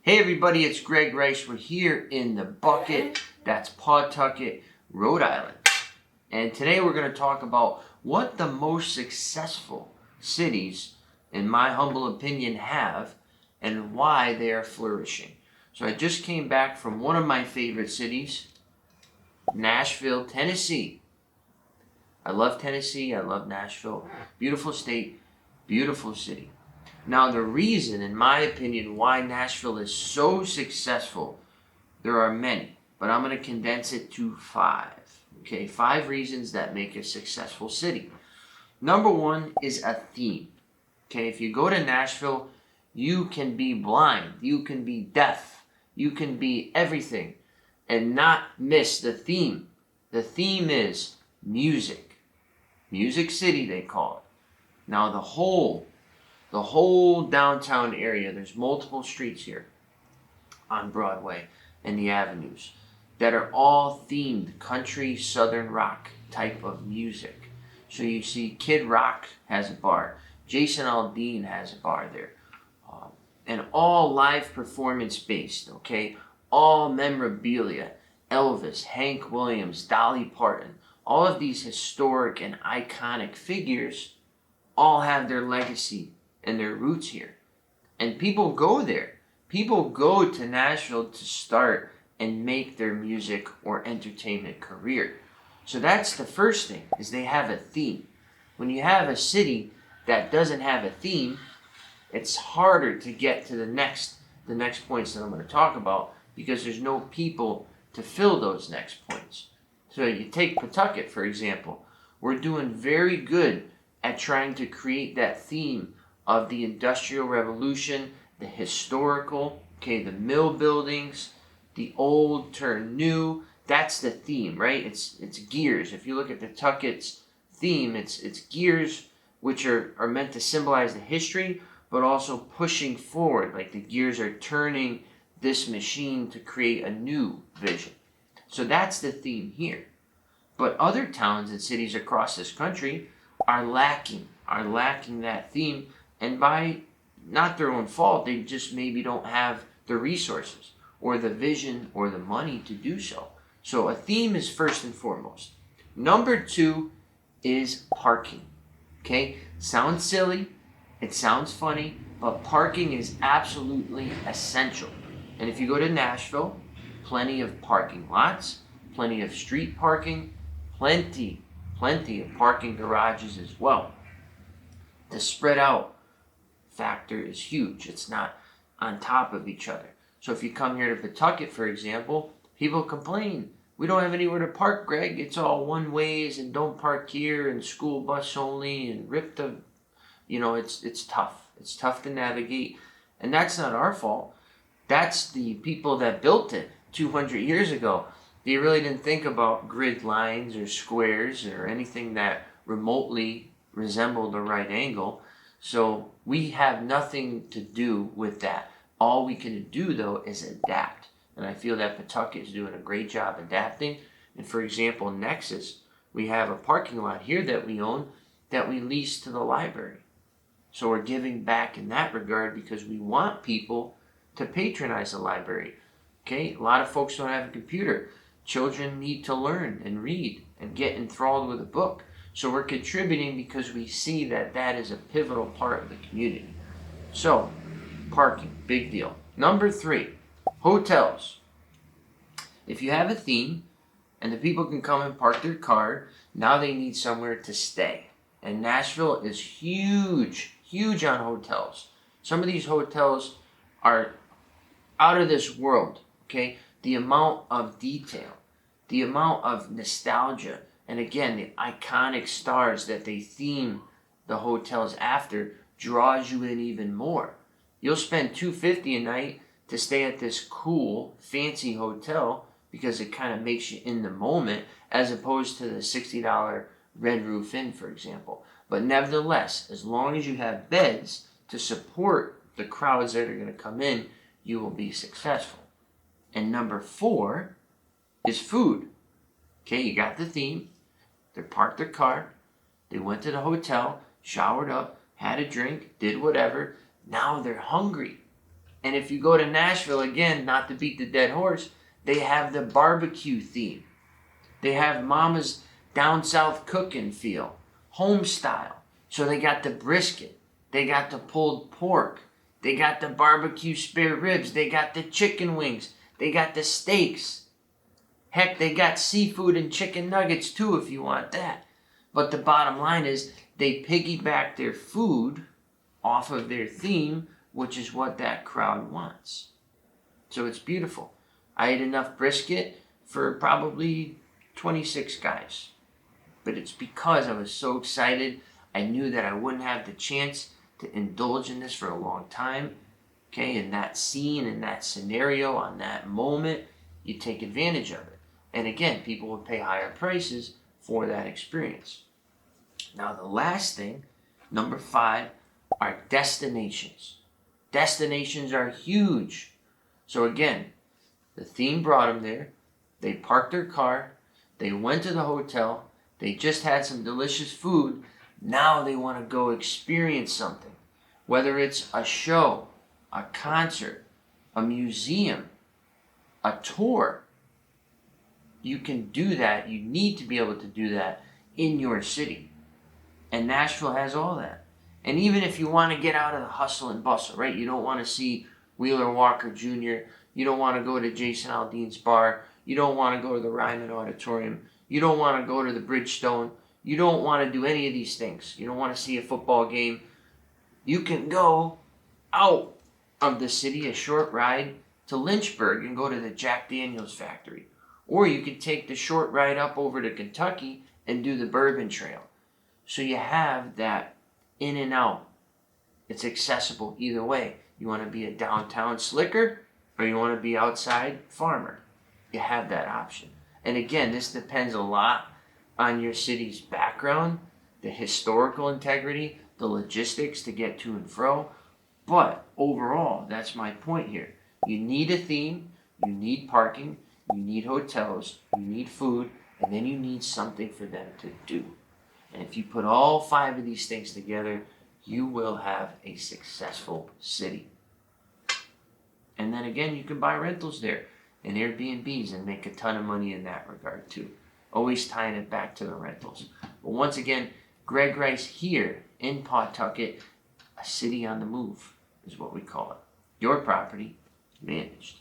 Hey everybody, it's Greg Rice. We're here in the bucket. That's Pawtucket, Rhode Island. And today we're going to talk about what the most successful cities, in my humble opinion, have and why they are flourishing. So I just came back from one of my favorite cities, Nashville, Tennessee. I love Tennessee. I love Nashville. Beautiful state, beautiful city. Now, the reason, in my opinion, why Nashville is so successful, there are many, but I'm going to condense it to 5. Okay, 5 reasons that make a successful city. Number 1 is a theme. Okay, if you go to Nashville, you can be blind, you can be deaf, you can be everything and not miss the theme. The theme is music. Music City, they call it. Now, the whole downtown area, there's multiple streets here on Broadway and the avenues that are all themed country, southern rock type of music. So you see Kid Rock has a bar, Jason Aldean has a bar there, and all live performance based, okay? All memorabilia, Elvis, Hank Williams, Dolly Parton, all of these historic and iconic figures all have their legacy and their roots here. And people go there. People go to Nashville to start and make their music or entertainment career. So that's the first thing, is they have a theme. When you have a city that doesn't have a theme, it's harder to get to the next points that I'm going to talk about, because there's no people to fill those next points. So you take Pawtucket, for example. We're doing very good at trying to create that theme of the Industrial Revolution, the historical, okay, the mill buildings, the old turn new. That's the theme, right? It's gears. If you look at Pawtucket's theme, it's gears, which are meant to symbolize the history, but also pushing forward, like the gears are turning this machine to create a new vision. So that's the theme here. But other towns and cities across this country are lacking that theme, and by not their own fault, they just maybe don't have the resources or the vision or the money to do so. So a theme is first and foremost. Number 2 is parking. Okay, sounds silly, it sounds funny, but parking is absolutely essential. And if you go to Nashville, plenty of parking lots, plenty of street parking, plenty of parking garages as well. The spread out factor is huge. It's not on top of each other. So if you come here to Pawtucket, for example, people complain, we don't have anywhere to park, Greg. It's all one ways and don't park here and school bus only and rip the, it's tough. It's tough to navigate. And that's not our fault. That's the people that built it 200 years ago. They really didn't think about grid lines or squares or anything that remotely resembled a right angle. So we have nothing to do with that. All we can do, though, is adapt. And I feel that Pawtucket is doing a great job adapting. And for example, Nexus, we have a parking lot here that we own that we lease to the library. So we're giving back in that regard because we want people to patronize the library. Okay, a lot of folks don't have a computer. Children need to learn and read and get enthralled with a book. So we're contributing because we see that that is a pivotal part of the community. So, parking, big deal. Number 3, hotels. If you have a theme and the people can come and park their car, now they need somewhere to stay. And Nashville is huge on hotels. Some of these hotels are out of this world, okay? The amount of detail, the amount of nostalgia, and again, the iconic stars that they theme the hotels after draws you in even more. You'll spend $250 a night to stay at this cool, fancy hotel because it kind of makes you in the moment, as opposed to the $60 Red Roof Inn, for example. But nevertheless, as long as you have beds to support the crowds that are going to come in, you will be successful. And number 4 is food. Okay, you got the theme. They parked their car. They went to the hotel, showered up, had a drink, did whatever. Now they're hungry. And if you go to Nashville, again, not to beat the dead horse, they have the barbecue theme. They have mama's down south cooking feel, home style. So they got the brisket, they got the pulled pork, they got the barbecue spare ribs, they got the chicken wings, they got the steaks. Heck, they got seafood and chicken nuggets too if you want that. But the bottom line is they piggyback their food off of their theme, which is what that crowd wants. So it's beautiful. I ate enough brisket for probably 26 guys. But it's because I was so excited. I knew that I wouldn't have the chance to indulge in this for a long time. Okay, in that scene, in that scenario, on that moment, you take advantage of it. And again, people would pay higher prices for that experience. Now the last thing, number 5, are destinations. Destinations are huge. So again, the theme brought them there. They parked their car. They went to the hotel. They just had some delicious food. Now they want to go experience something. Whether it's a show, a concert, a museum, a tour. You can do that. You need to be able to do that in your city. And Nashville has all that. And even if you want to get out of the hustle and bustle, right? You don't want to see Wheeler Walker Jr. You don't want to go to Jason Aldean's bar. You don't want to go to the Ryman Auditorium. You don't want to go to the Bridgestone. You don't want to do any of these things. You don't want to see a football game. You can go out of the city, a short ride to Lynchburg and go to the Jack Daniels factory. Or you could take the short ride up over to Kentucky and do the Bourbon Trail. So you have that in and out. It's accessible either way. You want to be a downtown slicker or you want to be outside farmer. You have that option. And again, this depends a lot on your city's background, the historical integrity, the logistics to get to and fro. But overall, that's my point here. You need a theme, you need parking, you need hotels, you need food, and then you need something for them to do. And if you put all 5 of these things together, you will have a successful city. And then again, you can buy rentals there and Airbnbs and make a ton of money in that regard too. Always tying it back to the rentals. But once again, Greg Rice here in Pawtucket, a city on the move is what we call it. Your property managed.